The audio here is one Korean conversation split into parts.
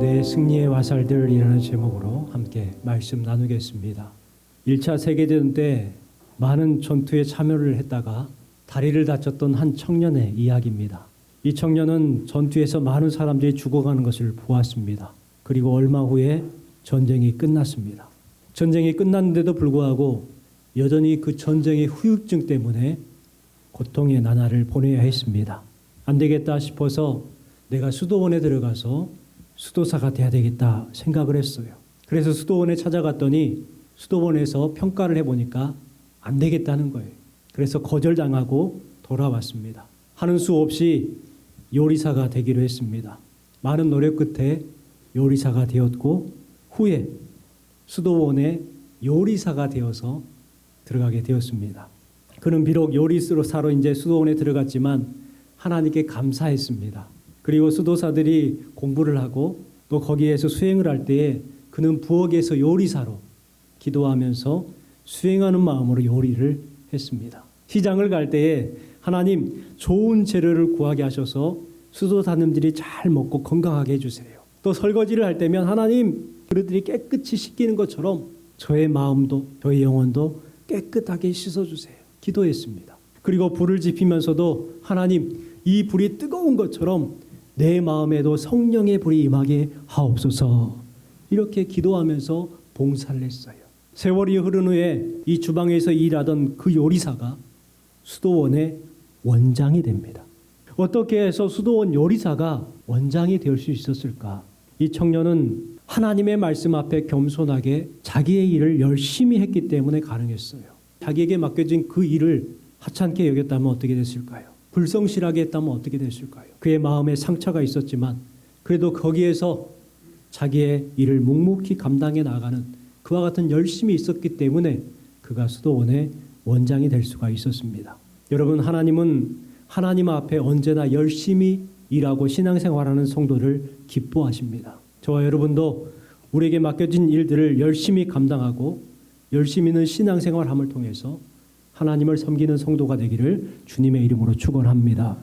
내 승리의 화살들이라는 제목으로 함께 말씀 나누겠습니다. 1차 세계대전 때 많은 전투에 참여를 했다가 다리를 다쳤던 한 청년의 이야기입니다. 이 청년은 전투에서 많은 사람들이 죽어가는 것을 보았습니다. 그리고 얼마 후에 전쟁이 끝났습니다. 전쟁이 끝났는데도 불구하고 여전히 그 전쟁의 후유증 때문에 고통의 나날을 보내야 했습니다. 안 되겠다 싶어서 내가 수도원에 들어가서 수도사가 돼야 되겠다 생각을 했어요. 그래서 수도원에 찾아갔더니 수도원에서 평가를 해보니까 안 되겠다는 거예요. 그래서 거절당하고 돌아왔습니다. 하는 수 없이 요리사가 되기로 했습니다. 많은 노력 끝에 요리사가 되었고 후에 수도원에 요리사가 되어서 들어가게 되었습니다. 그는 비록 요리사로 이제 수도원에 들어갔지만 하나님께 감사했습니다. 그리고 수도사들이 공부를 하고 또 거기에서 수행을 할 때에 그는 부엌에서 요리사로 기도하면서 수행하는 마음으로 요리를 했습니다. 시장을 갈 때에 하나님 좋은 재료를 구하게 하셔서 수도사님들이 잘 먹고 건강하게 해주세요. 또 설거지를 할 때면 하나님 그릇들이 깨끗이 씻기는 것처럼 저의 마음도 저의 영혼도 깨끗하게 씻어주세요. 기도했습니다. 그리고 불을 지피면서도 하나님 이 불이 뜨거운 것처럼 내 마음에도 성령의 불이 임하게 하옵소서 이렇게 기도하면서 봉사를 했어요. 세월이 흐른 후에 이 주방에서 일하던 그 요리사가 수도원의 원장이 됩니다. 어떻게 해서 수도원 요리사가 원장이 될 수 있었을까? 이 청년은 하나님의 말씀 앞에 겸손하게 자기의 일을 열심히 했기 때문에 가능했어요. 자기에게 맡겨진 그 일을 하찮게 여겼다면 어떻게 됐을까요? 불성실하게 했다면 어떻게 됐을까요? 그의 마음에 상처가 있었지만 그래도 거기에서 자기의 일을 묵묵히 감당해 나가는 그와 같은 열심이 있었기 때문에 그가 수도원의 원장이 될 수가 있었습니다. 여러분, 하나님은 하나님 앞에 언제나 열심히 일하고 신앙생활하는 성도를 기뻐하십니다. 저와 여러분도 우리에게 맡겨진 일들을 열심히 감당하고 열심히는 신앙생활함을 통해서 하나님을 섬기는 성도가 되기를 주님의 이름으로 축원합니다.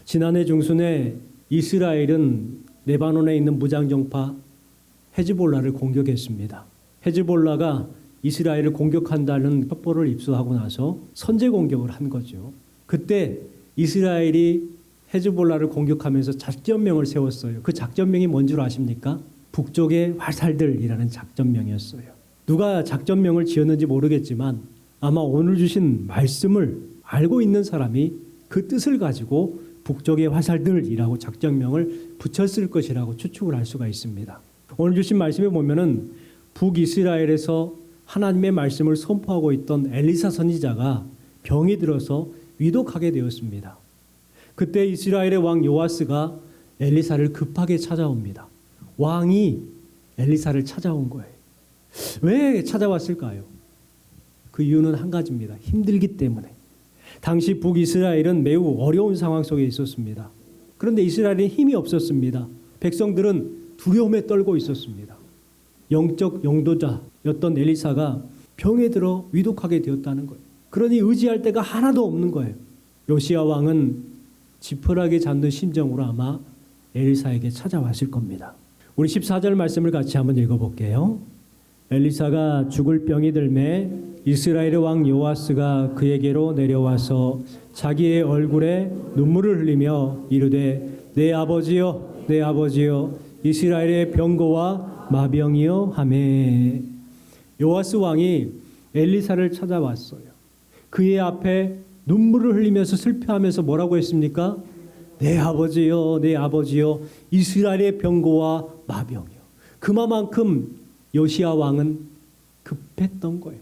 지난해 중순에 이스라엘은 레바논에 있는 무장정파 헤즈볼라를 공격했습니다. 헤즈볼라가 이스라엘을 공격한다는 첩보를 입수하고 나서 선제 공격을 한 거죠. 그때 이스라엘이 헤즈볼라를 공격하면서 작전명을 세웠어요. 그 작전명이 뭔 줄 아십니까? 북쪽의 화살들이라는 작전명이었어요. 누가 작전명을 지었는지 모르겠지만 아마 오늘 주신 말씀을 알고 있는 사람이 그 뜻을 가지고 북쪽의 화살들이라고 작전명을 붙였을 것이라고 추측을 할 수가 있습니다. 오늘 주신 말씀에 보면은 북이스라엘에서 하나님의 말씀을 선포하고 있던 엘리사 선지자가 병이 들어서 위독하게 되었습니다. 그때 이스라엘의 왕 요아스가 엘리사를 급하게 찾아옵니다. 왕이 엘리사를 찾아온 거예요. 왜 찾아왔을까요? 그 이유는 한 가지입니다. 힘들기 때문에. 당시 북이스라엘은 매우 어려운 상황 속에 있었습니다. 그런데 이스라엘은 힘이 없었습니다. 백성들은 두려움에 떨고 있었습니다. 영적 영도자였던 엘리사가 병에 들어 위독하게 되었다는 거예요. 그러니 의지할 데가 하나도 없는 거예요. 요시야 왕은 지푸라기 잡는 심정으로 아마 엘리사에게 찾아왔을 겁니다. 우리 14절 말씀을 같이 한번 읽어볼게요. 엘리사가 죽을 병이 들매 이스라엘의 왕 요아스가 그에게로 내려와서 자기의 얼굴에 눈물을 흘리며 이르되 내 아버지여 내 아버지여 이스라엘의 병거와 마병이여 하매. 요아스 왕이 엘리사를 찾아왔어요. 그의 앞에 눈물을 흘리면서 슬퍼하면서 뭐라고 했습니까? 내 아버지여 내 아버지여 이스라엘의 병거와 마병이여. 그만큼 요시야 왕은 급했던 거예요.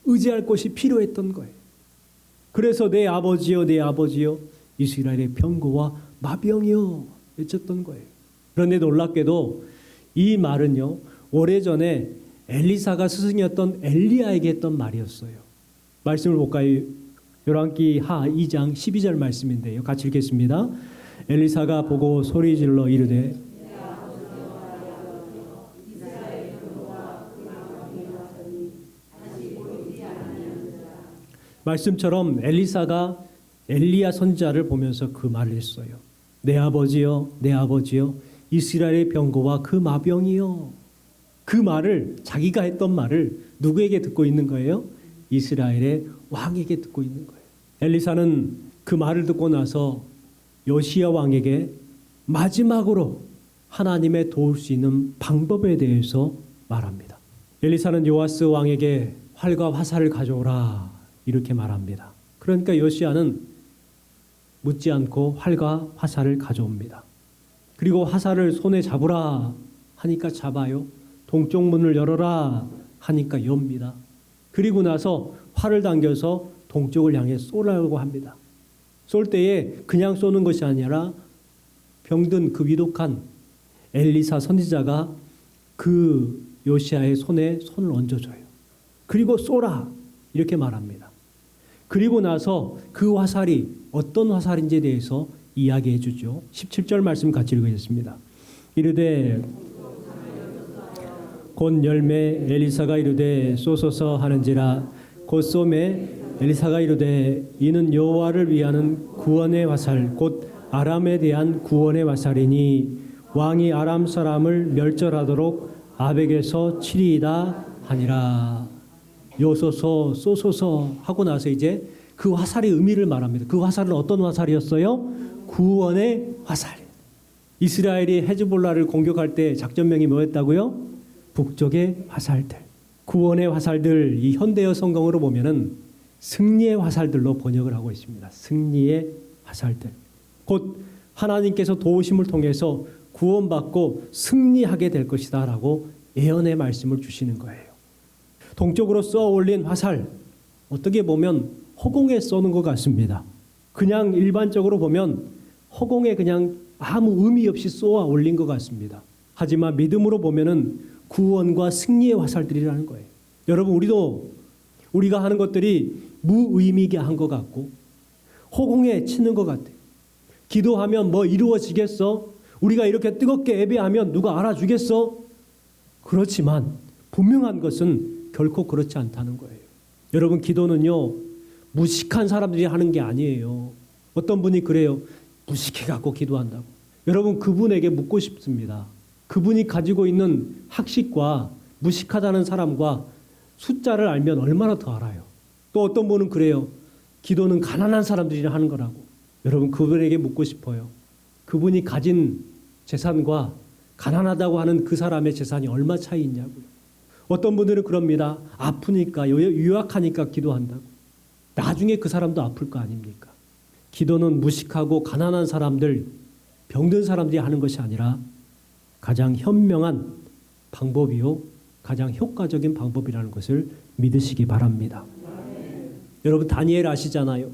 의지할 곳이 필요했던 거예요. 그래서 내 아버지여 내 아버지여 이스라엘의 병거와 마병이여 외쳤던 거예요. 그런데 놀랍게도 이 말은요, 오래전에 엘리사가 스승이었던 엘리야에게 했던 말이었어요. 말씀을 볼까요? 열왕기 하 2장 12절 말씀인데요. 같이 읽겠습니다. 엘리사가 보고 소리질러 이르되 말씀처럼 엘리사가 엘리야 선지자를 보면서 그 말을 했어요. 내 아버지여 내 아버지여 이스라엘의 병거와 그 마병이요. 그 말을, 자기가 했던 말을 누구에게 듣고 있는 거예요? 이스라엘의 왕에게 듣고 있는 거예요. 엘리사는 그 말을 듣고 나서 요시야 왕에게 마지막으로 하나님의 도울 수 있는 방법에 대해서 말합니다. 엘리사는 요아스 왕에게 활과 화살을 가져오라 이렇게 말합니다. 그러니까 요시야는 묻지 않고 활과 화살을 가져옵니다. 그리고 화살을 손에 잡으라 하니까 잡아요. 동쪽 문을 열어라 하니까 엽니다. 그리고 나서 활을 당겨서 동쪽을 향해 쏘라고 합니다. 쏠 때에 그냥 쏘는 것이 아니라 병든 그 위독한 엘리사 선지자가 그 요시야의 손에 손을 얹어줘요. 그리고 쏘라 이렇게 말합니다. 그리고 나서 그 화살이 어떤 화살인지에 대해서 이야기해 주죠. 17절 말씀 같이 읽으겠습니다. 이르되 곧 열매 엘리사가 이르되 쏘소서 하는지라 곧 쏘매 엘리사가 이르되 이는 여호와를 위하는 구원의 화살 곧 아람에 대한 구원의 화살이니 왕이 아람 사람을 멸절하도록 아벡에서 치리이다 하니라. 요소서 쏘소서 하고 나서 이제 그 화살의 의미를 말합니다. 그 화살은 어떤 화살이었어요? 구원의 화살. 이스라엘이 헤즈볼라를 공격할 때 작전명이 뭐였다고요? 북쪽의 화살들. 구원의 화살들, 이 현대어 성경으로 보면은 승리의 화살들로 번역을 하고 있습니다. 승리의 화살들. 곧 하나님께서 도우심을 통해서 구원받고 승리하게 될 것이다 라고 예언의 말씀을 주시는 거예요. 동쪽으로 쏘아 올린 화살, 어떻게 보면 허공에 쏘는 것 같습니다. 그냥 일반적으로 보면 허공에 그냥 아무 의미 없이 쏘아 올린 것 같습니다. 하지만 믿음으로 보면은 구원과 승리의 화살들이라는 거예요. 여러분, 우리가 하는 것들이 무의미하게 한 것 같고 허공에 치는 것 같아요. 기도하면 뭐 이루어지겠어? 우리가 이렇게 뜨겁게 예배하면 누가 알아주겠어? 그렇지만 분명한 것은 결코 그렇지 않다는 거예요. 여러분, 기도는요 무식한 사람들이 하는 게 아니에요. 어떤 분이 그래요. 무식해갖고 기도한다고. 여러분, 그분에게 묻고 싶습니다. 그분이 가지고 있는 학식과 무식하다는 사람과 숫자를 알면 얼마나 더 알아요. 또 어떤 분은 그래요. 기도는 가난한 사람들이 하는 거라고. 여러분, 그분에게 묻고 싶어요. 그분이 가진 재산과 가난하다고 하는 그 사람의 재산이 얼마 차이 있냐고요. 어떤 분들은 그럽니다. 아프니까, 유약하니까 기도한다고. 나중에 그 사람도 아플 거 아닙니까? 기도는 무식하고 가난한 사람들, 병든 사람들이 하는 것이 아니라 가장 현명한 방법이요, 가장 효과적인 방법이라는 것을 믿으시기 바랍니다. 여러분, 다니엘 아시잖아요.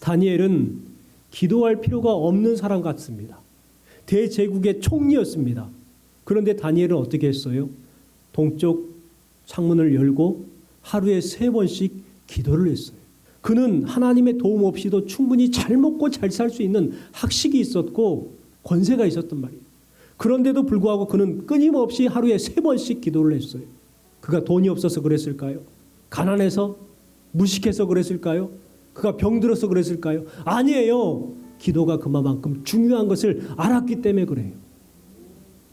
다니엘은 기도할 필요가 없는 사람 같습니다. 대제국의 총리였습니다. 그런데 다니엘은 어떻게 했어요? 동쪽 창문을 열고 하루에 3번씩 기도를 했어요. 그는 하나님의 도움 없이도 충분히 잘 먹고 잘 살 수 있는 학식이 있었고 권세가 있었단 말이에요. 그런데도 불구하고 그는 끊임없이 하루에 3번씩 기도를 했어요. 그가 돈이 없어서 그랬을까요? 가난해서? 무식해서 그랬을까요? 그가 병들어서 그랬을까요? 아니에요. 기도가 그만큼 중요한 것을 알았기 때문에 그래요.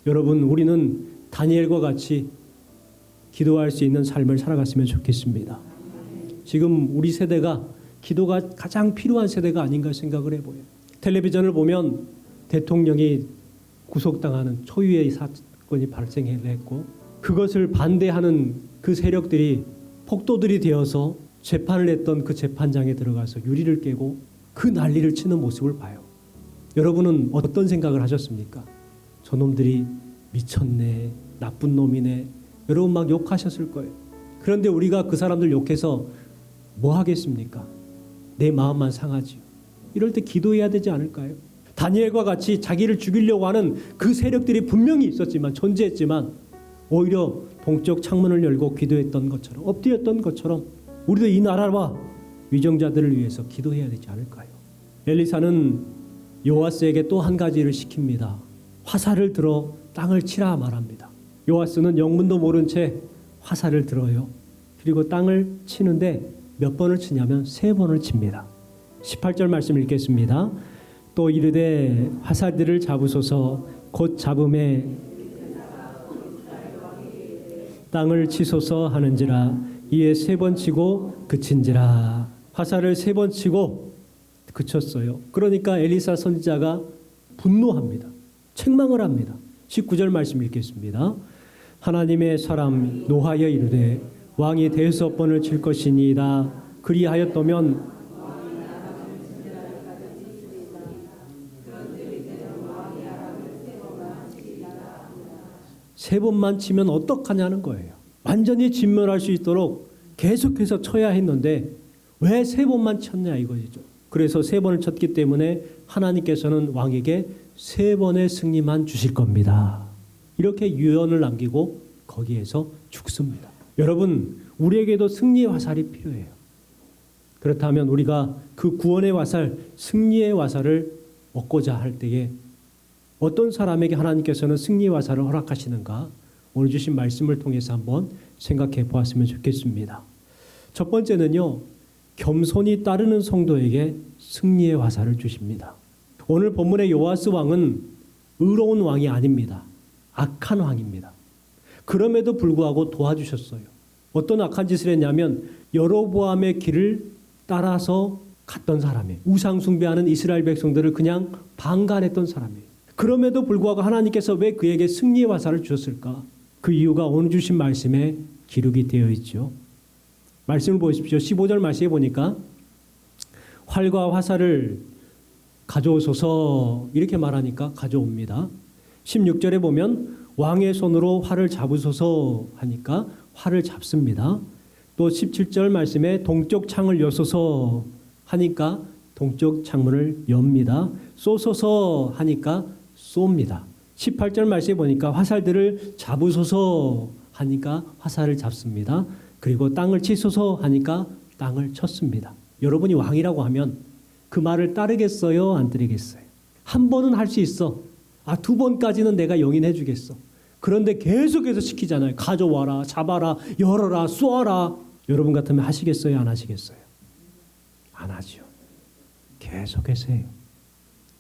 여러분, 우리는 다니엘과 같이 기도할 수 있는 삶을 살아갔으면 좋겠습니다. 지금 우리 세대가 기도가 가장 필요한 세대가 아닌가 생각을 해보여요. 텔레비전을 보면 대통령이 구속당하는 초유의 사건이 발생했고 그것을 반대하는 그 세력들이 폭도들이 되어서 재판을 했던 그 재판장에 들어가서 유리를 깨고 그 난리를 치는 모습을 봐요. 여러분은 어떤 생각을 하셨습니까? 저놈들이 미쳤네, 나쁜 놈이네, 여러분 막 욕하셨을 거예요. 그런데 우리가 그 사람들 욕해서 뭐 하겠습니까? 내 마음만 상하지요. 이럴 때 기도해야 되지 않을까요? 다니엘과 같이 자기를 죽이려고 하는 그 세력들이 분명히 있었지만, 존재했지만 오히려 동쪽 창문을 열고 기도했던 것처럼, 엎드렸던 것처럼 우리도 이 나라와 위정자들을 위해서 기도해야 되지 않을까요? 엘리사는 요아스에게 또 한 가지를 시킵니다. 화살을 들어 땅을 치라 말합니다. 요아스는 영문도 모른 채 화살을 들어요. 그리고 땅을 치는데 몇 번을 치냐면 3번을 칩니다. 18절 말씀 읽겠습니다. 또 이르되 화살들을 잡으소서 곧 잡음에 땅을 치소서 하는지라. 이에 3번 치고 그친지라. 화살을 3번 치고 그쳤어요. 그러니까 엘리사 선지자가 분노합니다. 책망을 합니다. 19절 말씀 읽겠습니다. 하나님의 사람 노하여 이르되 왕이 대여섯 번을 칠 것이니이다. 그리하였다면 세 번만 치면 어떡하냐는 거예요. 완전히 진멸할 수 있도록 계속해서 쳐야 했는데 왜 3번만 쳤냐 이거죠. 그래서 3번을 쳤기 때문에 하나님께서는 왕에게 3번의 승리만 주실 겁니다. 이렇게 유언을 남기고 거기에서 죽습니다. 여러분, 우리에게도 승리의 화살이 필요해요. 그렇다면 우리가 그 구원의 화살, 승리의 화살을 얻고자 할 때에 어떤 사람에게 하나님께서는 승리의 화살을 허락하시는가? 오늘 주신 말씀을 통해서 한번 생각해 보았으면 좋겠습니다. 첫 번째는요, 겸손히 따르는 성도에게 승리의 화살을 주십니다. 오늘 본문의 요아스 왕은 의로운 왕이 아닙니다. 악한 왕입니다. 그럼에도 불구하고 도와주셨어요. 어떤 악한 짓을 했냐면 여로보암의 길을 따라서 갔던 사람이에요. 우상 숭배하는 이스라엘 백성들을 그냥 방관했던 사람이에요. 그럼에도 불구하고 하나님께서 왜 그에게 승리의 화살을 주셨을까? 그 이유가 오늘 주신 말씀에 기록이 되어 있죠. 말씀을 보십시오. 15절 말씀에 보니까 활과 화살을 가져오소서 이렇게 말하니까 가져옵니다. 16절에 보면 왕의 손으로 활을 잡으소서 하니까 활을 잡습니다. 또 17절 말씀에 동쪽 창을 여소서 하니까 동쪽 창문을 엽니다. 쏘소서 하니까 쏩니다. 18절 말씀에 보니까 화살들을 잡으소서 하니까 화살을 잡습니다. 그리고 땅을 치소서 하니까 땅을 쳤습니다. 여러분이 왕이라고 하면 그 말을 따르겠어요? 안 따르겠어요? 한 번은 할 수 있어. 2번까지는 내가 용인해 주겠어. 그런데 계속해서 시키잖아요. 가져와라, 잡아라, 열어라, 쏘아라. 여러분 같으면 하시겠어요? 안 하시겠어요? 안 하죠. 계속해서 해요.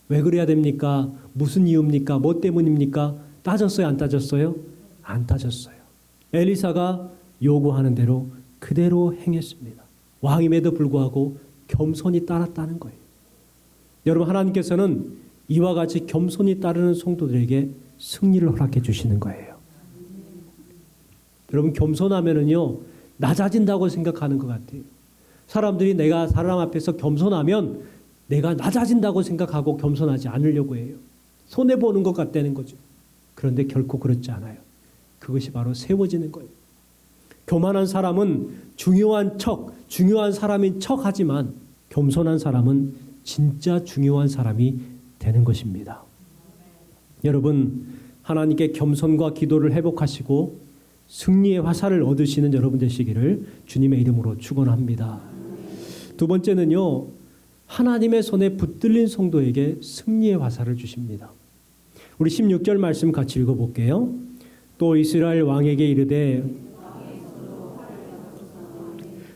왜 그래야 됩니까? 무슨 이유입니까? 뭐 때문입니까? 따졌어요? 안 따졌어요? 안 따졌어요. 엘리사가 요구하는 대로 그대로 행했습니다. 왕임에도 불구하고 겸손히 따랐다는 거예요. 여러분, 하나님께서는 이와 같이 겸손히 따르는 성도들에게 승리를 허락해 주시는 거예요. 여러분, 겸손하면은요, 낮아진다고 생각하는 것 같아요. 사람들이 내가 사람 앞에서 겸손하면 내가 낮아진다고 생각하고 겸손하지 않으려고 해요. 손해보는 것 같다는 거죠. 그런데 결코 그렇지 않아요. 그것이 바로 세워지는 거예요. 교만한 사람은 중요한 사람인 척 하지만 겸손한 사람은 진짜 중요한 사람이 되는 것입니다. 여러분, 하나님께 겸손과 기도를 회복하시고 승리의 화살을 얻으시는 여러분 되시기를 주님의 이름으로 축원합니다. 두 번째는요, 하나님의 손에 붙들린 성도에게 승리의 화살을 주십니다. 우리 16절 말씀 같이 읽어볼게요. 또 이스라엘 왕에게 이르되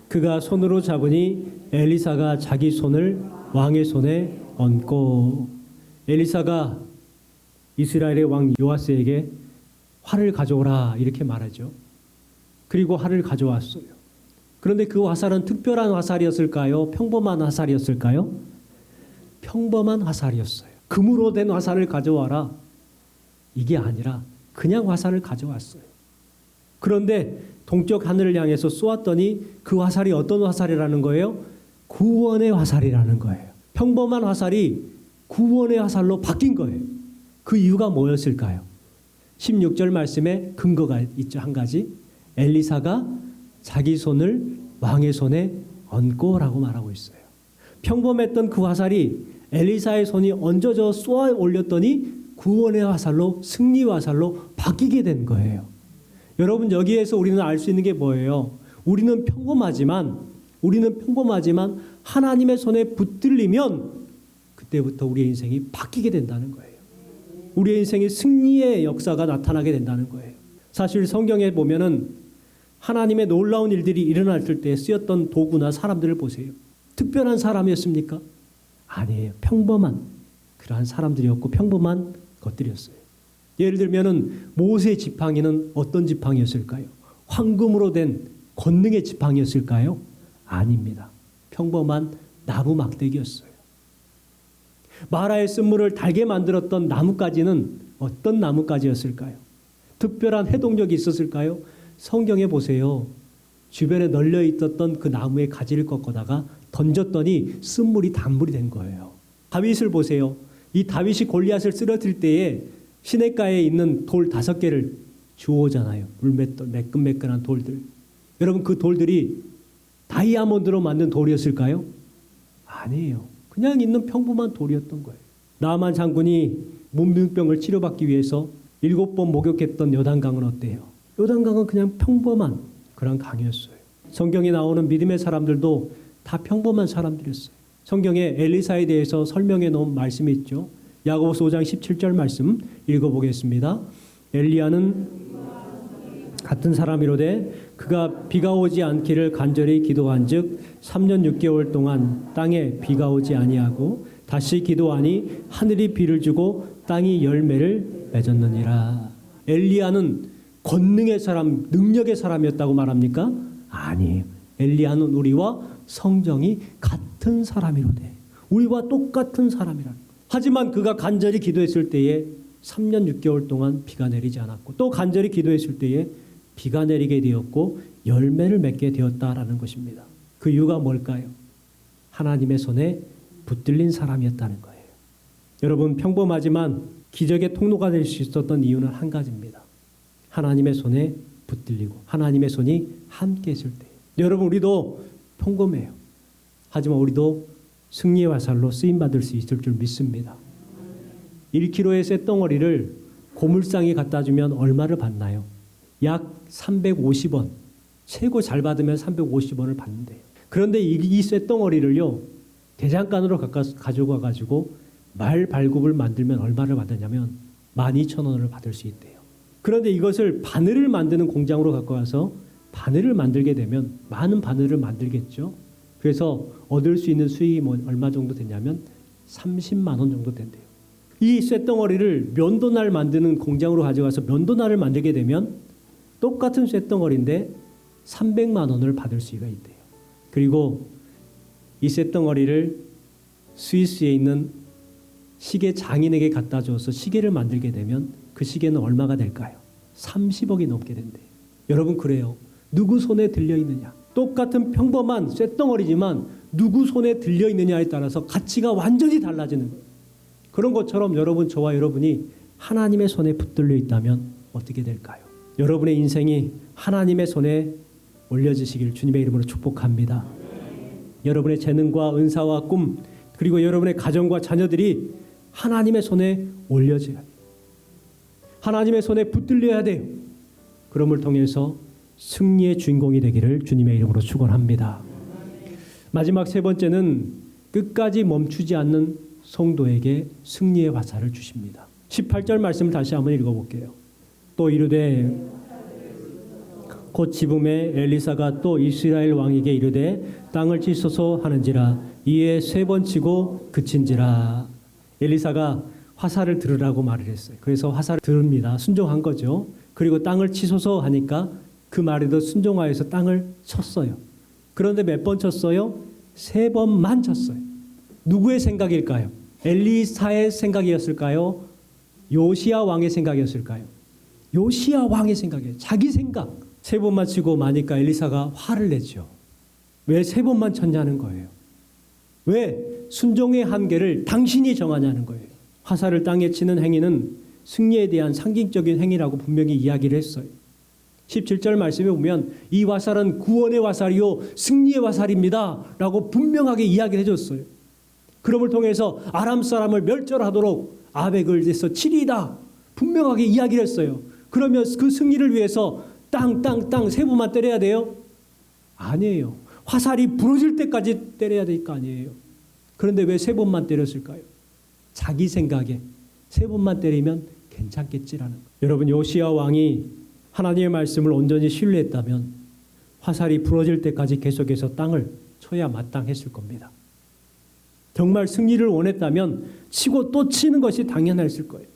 그가 손으로 잡으니 엘리사가 자기 손을 왕의 손에 얹고. 엘리사가 이스라엘의 왕 요아스에게 활을 가져오라 이렇게 말하죠. 그리고 활을 가져왔어요. 그런데 그 화살은 특별한 화살이었을까요? 평범한 화살이었을까요? 평범한 화살이었어요. 금으로 된 화살을 가져와라. 이게 아니라 그냥 화살을 가져왔어요. 그런데 동쪽 하늘을 향해서 쏘았더니 그 화살이 어떤 화살이라는 거예요? 구원의 화살이라는 거예요. 평범한 화살이 구원의 화살로 바뀐 거예요. 그 이유가 뭐였을까요? 16절 말씀에 근거가 있죠. 한 가지. 엘리사가 자기 손을 왕의 손에 얹고라고 말하고 있어요. 평범했던 그 화살이 엘리사의 손이 얹어져 쏘아 올렸더니 구원의 화살로, 승리 화살로 바뀌게 된 거예요. 여러분, 여기에서 우리는 알 수 있는 게 뭐예요? 우리는 평범하지만 하나님의 손에 붙들리면 그때부터 우리의 인생이 바뀌게 된다는 거예요. 우리의 인생에 승리의 역사가 나타나게 된다는 거예요. 사실 성경에 보면은 하나님의 놀라운 일들이 일어날 때 쓰였던 도구나 사람들을 보세요. 특별한 사람이었습니까? 아니에요. 평범한 그러한 사람들이었고 평범한 것들이었어요. 예를 들면은 모세 지팡이는 어떤 지팡이였을까요? 황금으로 된 권능의 지팡이였을까요? 아닙니다. 평범한 나무 막대기였어요. 마라의 쓴물을 달게 만들었던 나뭇가지는 어떤 나뭇가지였을까요? 특별한 해동력이 있었을까요? 성경에 보세요. 주변에 널려 있었던 그 나무의 가지를 꺾어다가 던졌더니 쓴물이 단물이 된 거예요. 다윗을 보세요. 이 다윗이 골리앗을 쓰러뜨릴 때에 시냇가에 있는 돌 5개를 주오잖아요. 매끈매끈한 돌들. 여러분, 그 돌들이 다이아몬드로 만든 돌이었을까요? 아니에요. 그냥 있는 평범한 돌이었던 거예요. 나아만 장군이 문둥병을 치료받기 위해서 7번 목욕했던 요단강은 어때요? 요단강은 그냥 평범한 그런 강이었어요. 성경에 나오는 믿음의 사람들도 다 평범한 사람들이었어요. 성경에 엘리사에 대해서 설명해 놓은 말씀이 있죠. 야고보서 5장 17절 말씀 읽어보겠습니다. 엘리야는 같은 사람이로되 그가 비가 오지 않기를 간절히 기도한즉 3년 6개월 동안 땅에 비가 오지 아니하고 다시 기도하니 하늘이 비를 주고 땅이 열매를 맺었느니라. 엘리야는 권능의 사람, 능력의 사람이었다고 말합니까? 아니에요. 엘리야는 우리와 성정이 같은 사람이로되 우리와 똑같은 사람이라. 하지만 그가 간절히 기도했을 때에 3년 6개월 동안 비가 내리지 않았고 또 간절히 기도했을 때에 비가 내리게 되었고 열매를 맺게 되었다라는 것입니다. 그 이유가 뭘까요? 하나님의 손에 붙들린 사람이었다는 거예요. 여러분, 평범하지만 기적의 통로가 될 수 있었던 이유는 한 가지입니다. 하나님의 손에 붙들리고 하나님의 손이 함께 있을 때. 여러분, 우리도 평범해요. 하지만 우리도 승리의 화살로 쓰임받을 수 있을 줄 믿습니다. 1kg의 쇳덩어리를 고물상에 갖다 주면 얼마를 받나요? 약 350원. 최고 잘 받으면 350원을 받는데요. 그런데 이 쇳덩어리를요, 대장간으로 가지고 가가지고 말 발굽을 만들면 얼마를 받느냐면 12,000원을 받을 수 있대요. 그런데 이것을 바늘을 만드는 공장으로 갖고 와서 바늘을 만들게 되면 많은 바늘을 만들겠죠. 그래서 얻을 수 있는 수익이 얼마 정도 되냐면 30만 원 정도 된대요. 이 쇳덩어리를 면도날 만드는 공장으로 가져가서 면도날을 만들게 되면 똑같은 쇳덩어리인데 300만 원을 받을 수가 있대요. 그리고 이 쇳덩어리를 스위스에 있는 시계 장인에게 갖다 줘서 시계를 만들게 되면 그 시계는 얼마가 될까요? 30억이 넘게 된대요. 여러분, 그래요. 누구 손에 들려있느냐. 똑같은 평범한 쇳덩어리지만 누구 손에 들려있느냐에 따라서 가치가 완전히 달라지는 거예요. 그런 것처럼 여러분, 저와 여러분이 하나님의 손에 붙들려 있다면 어떻게 될까요? 여러분의 인생이 하나님의 손에 올려지시길 주님의 이름으로 축복합니다. 여러분의 재능과 은사와 꿈, 그리고 여러분의 가정과 자녀들이 하나님의 손에 올려져야 돼요. 하나님의 손에 붙들려야 돼요. 그럼을 통해서 승리의 주인공이 되기를 주님의 이름으로 축원합니다. 마지막 세 번째는 끝까지 멈추지 않는 성도에게 승리의 화살을 주십니다. 18절 말씀을 다시 한번 읽어볼게요. 또 이르되 곧 지붕에 엘리사가 또 이스라엘 왕에게 이르되 땅을 치소서 하는지라 이에 3번 치고 그친지라. 엘리사가 화살을 들으라고 말을 했어요. 그래서 화살을 들읍니다. 순종한 거죠. 그리고 땅을 치소서 하니까 그 말에도 순종하여서 땅을 쳤어요. 그런데 몇 번 쳤어요? 3번만 쳤어요. 누구의 생각일까요? 엘리사의 생각이었을까요? 요시야 왕의 생각이었을까요? 요시야 왕의 생각이에요. 자기 생각. 3번만 치고 마니까 엘리사가 화를 내죠. 왜 3번만 쳤냐는 거예요. 왜 순종의 한계를 당신이 정하냐는 거예요. 화살을 땅에 치는 행위는 승리에 대한 상징적인 행위라고 분명히 이야기를 했어요. 17절 말씀에 보면 이 화살은 구원의 화살이요 승리의 화살입니다 라고 분명하게 이야기를 해줬어요. 그럼을 통해서 아람 사람을 멸절하도록 아벡을 해서 치리이다 분명하게 이야기를 했어요. 그러면 그 승리를 위해서 땅 3번만 때려야 돼요? 아니에요. 화살이 부러질 때까지 때려야 될 거 아니에요. 그런데 왜 3번만 때렸을까요? 자기 생각에 3번만 때리면 괜찮겠지라는 거예요. 여러분, 요시야 왕이 하나님의 말씀을 온전히 신뢰했다면 화살이 부러질 때까지 계속해서 땅을 쳐야 마땅했을 겁니다. 정말 승리를 원했다면 치고 또 치는 것이 당연했을 거예요.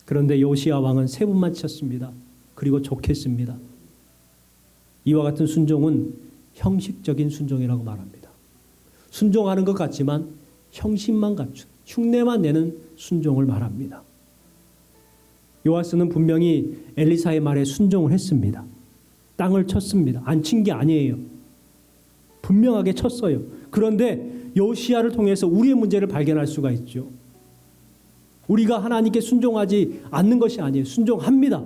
그런데 요시야 왕은 3번만 쳤습니다. 그리고 족했습니다. 이와 같은 순종은 형식적인 순종이라고 말합니다. 순종하는 것 같지만 형식만 갖춘, 흉내만 내는 순종을 말합니다. 요아스는 분명히 엘리사의 말에 순종을 했습니다. 땅을 쳤습니다. 안 친 게 아니에요. 분명하게 쳤어요. 그런데 요시야를 통해서 우리의 문제를 발견할 수가 있죠. 우리가 하나님께 순종하지 않는 것이 아니에요. 순종합니다.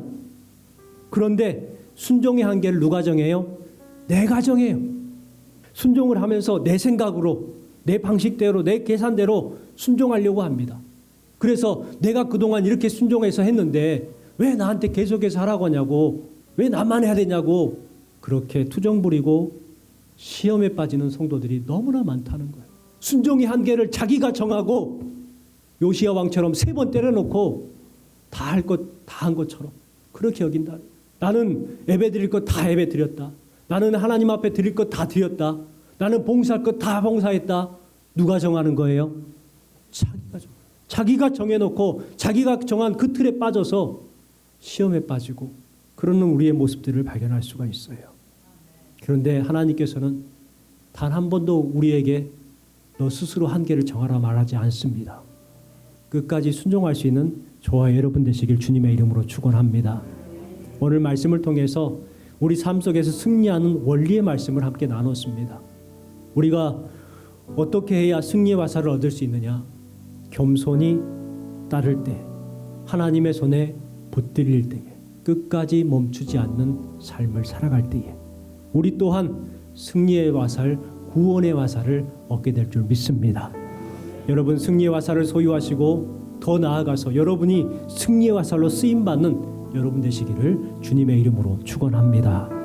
그런데 순종의 한계를 누가 정해요? 내가 정해요. 순종을 하면서 내 생각으로, 내 방식대로, 내 계산대로 순종하려고 합니다. 그래서 내가 그동안 이렇게 순종해서 했는데 왜 나한테 계속해서 하라고 하냐고, 왜 나만 해야 되냐고, 그렇게 투정 부리고 시험에 빠지는 성도들이 너무나 많다는 거예요. 순종의 한계를 자기가 정하고 요시야 왕처럼 3번 때려놓고 다 할 것 다 한 것처럼 그렇게 여긴다. 나는 예배 드릴 것 다 예배 드렸다. 나는 하나님 앞에 드릴 것 다 드렸다. 나는 봉사할 것 다 봉사했다. 누가 정하는 거예요? 자기가 정해놓고 자기가 정한 그 틀에 빠져서 시험에 빠지고 그러는 우리의 모습들을 발견할 수가 있어요. 그런데 하나님께서는 단 한 번도 우리에게 너 스스로 한계를 정하라 말하지 않습니다. 끝까지 순종할 수 있는 저와 여러분 되시길 주님의 이름으로 축원합니다. 오늘 말씀을 통해서 우리 삶 속에서 승리하는 원리의 말씀을 함께 나눴습니다. 우리가 어떻게 해야 승리의 화살을 얻을 수 있느냐? 겸손히 따를 때, 하나님의 손에 붙들릴 때에, 끝까지 멈추지 않는 삶을 살아갈 때에 우리 또한 승리의 화살, 구원의 화살을 얻게 될 줄 믿습니다. 여러분 승리의 화살을 소유하시고 더 나아가서 여러분이 승리의 화살로 쓰임받는 여러분 되시기를 주님의 이름으로 축원합니다.